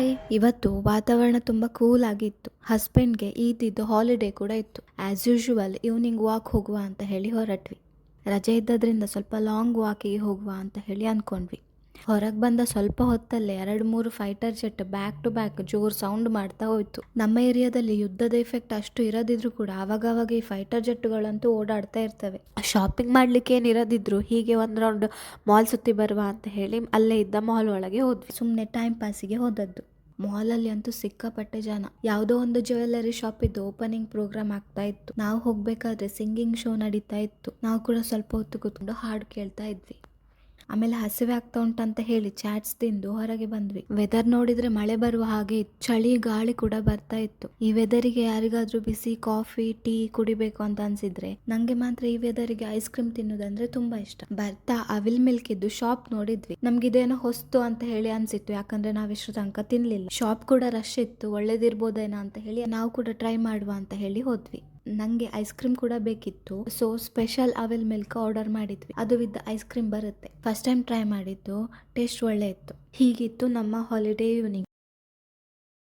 Hi. ಇವತ್ತು ವಾತಾವರಣ ತುಂಬ ಕೂಲ್ ಆಗಿತ್ತು. ಹಸ್ಬೆಂಡ್ಗೆ ಈದಿದ್ದು ಹಾಲಿಡೇ ಕೂಡ ಇತ್ತು. ಆ್ಯಸ್ ಯೂಶುವಲ್ ಈವ್ನಿಂಗ್ ವಾಕ್ ಹೋಗುವ ಅಂತ ಹೇಳಿ ಹೊರಟ್ವಿ. ರಜೆ ಇದ್ದದ್ರಿಂದ ಸ್ವಲ್ಪ ಲಾಂಗ್ ವಾಕಿಗೆ ಹೋಗುವ ಅಂತ ಹೇಳಿ ಅಂದ್ಕೊಂಡ್ವಿ. ಹೊರಗೆ ಬಂದ ಸ್ವಲ್ಪ ಹೊತ್ತಲ್ಲೇ 2-3 fighter jet back to back ಜೋರು ಸೌಂಡ್ ಮಾಡ್ತಾ ಹೋಯ್ತು. ನಮ್ಮ ಏರಿಯಾದಲ್ಲಿ ಯುದ್ಧದ ಎಫೆಕ್ಟ್ ಅಷ್ಟು ಇರದಿದ್ರು ಕೂಡ ಆವಾಗವಾಗ ಈ ಫೈಟರ್ ಜೆಟ್ಗಳಂತೂ ಓಡಾಡ್ತಾ ಇರ್ತವೆ. ಶಾಪಿಂಗ್ ಮಾಡ್ಲಿಕ್ಕೆ ಏನಿರದಿದ್ರು ಹೀಗೆ ಒಂದು ರೌಂಡ್ ಮಾಲ್ ಸುತ್ತಿ ಬರುವ ಅಂತ ಹೇಳಿ ಅಲ್ಲೇ ಇದ್ದ ಮಾಲ್ ಒಳಗೆ ಹೋದ್ವಿ. ಸುಮ್ಮನೆ ಟೈಮ್ ಪಾಸಿಗೆ ಹೋದದ್ದು. ಮಾಲಲ್ಲಿ ಅಂತೂ ಸಿಕ್ಕಾಪಟ್ಟೆ ಜನ. ಯಾವುದೋ ಒಂದು ಜ್ಯುವೆಲ್ಲರಿ ಶಾಪ್ ಇದ್ದು ಓಪನಿಂಗ್ ಪ್ರೋಗ್ರಾಮ್ ಆಗ್ತಾ ಇತ್ತು. ನಾವು ಹೋಗ್ಬೇಕಾದ್ರೆ ಸಿಂಗಿಂಗ್ ಶೋ ನಡೀತಾ ಇತ್ತು. ನಾವು ಕೂಡ ಸ್ವಲ್ಪ ಹೊತ್ತು ಕೂತ್ಕೊಂಡು ಹಾಡು ಕೇಳ್ತಾ ಇದ್ವಿ. ಆಮೇಲೆ ಹಸಿವೆ ಆಗ್ತಾ ಉಂಟಂತ ಹೇಳಿ ಚಾಟ್ಸ್ ತಿಂದು ಹೊರಗೆ ಬಂದ್ವಿ. ವೆದರ್ ನೋಡಿದ್ರೆ ಮಳೆ ಬರುವ ಹಾಗೆ ಇತ್ತು. ಚಳಿ ಗಾಳಿ ಕೂಡ ಬರ್ತಾ ಇತ್ತು. ಈ ವೆದರಿಗೆ ಯಾರಿಗಾದ್ರೂ ಬಿಸಿ ಕಾಫಿ ಟೀ ಕುಡಿಬೇಕು ಅಂತ ಅನ್ಸಿದ್ರೆ ನಂಗೆ ಮಾತ್ರ ಈ ವೆದರಿಗೆ ಐಸ್ ಕ್ರೀಮ್ ತಿನ್ನೋದಂದ್ರೆ ತುಂಬಾ ಇಷ್ಟ. ಬರ್ತಾ ಅವಿಲ್ ಮಿಲ್ಕ್ ಇದ್ದು ಶಾಪ್ ನೋಡಿದ್ವಿ. ನಮ್ಗೆ ಇದೇನೋ ಹೊಸ್ತು ಅಂತ ಹೇಳಿ ಅನ್ಸಿತ್ತು, ಯಾಕಂದ್ರೆ ನಾವ್ ಇಷ್ಟು ತನಕ ತಿನ್ಲಿಲ್ಲ. ಶಾಪ್ ಕೂಡ ರಶ್ ಇತ್ತು, ಒಳ್ಳೇದಿರ್ಬೋದೇನೋ ಅಂತ ಹೇಳಿ ನಾವು ಕೂಡ ಟ್ರೈ ಮಾಡುವ ಅಂತ ಹೇಳಿ ಹೋದ್ವಿ. ನಂಗೆ ಐಸ್ ಕ್ರೀಮ್ ಕೂಡ ಬೇಕಿತ್ತು, so special avail milk order ಮಾಡಿದ್ವಿ. ಅದು ವಿತ್ ಐಸ್ ಕ್ರೀಮ್ ಬರುತ್ತೆ. ಫಸ್ಟ್ ಟೈಮ್ ಟ್ರೈ ಮಾಡಿದ್ದು, ಟೇಸ್ಟ್ ಒಳ್ಳೆ ಇತ್ತು. ಹೀಗಿತ್ತು ನಮ್ಮ ಹಾಲಿಡೇ ಈವ್ನಿಂಗ್.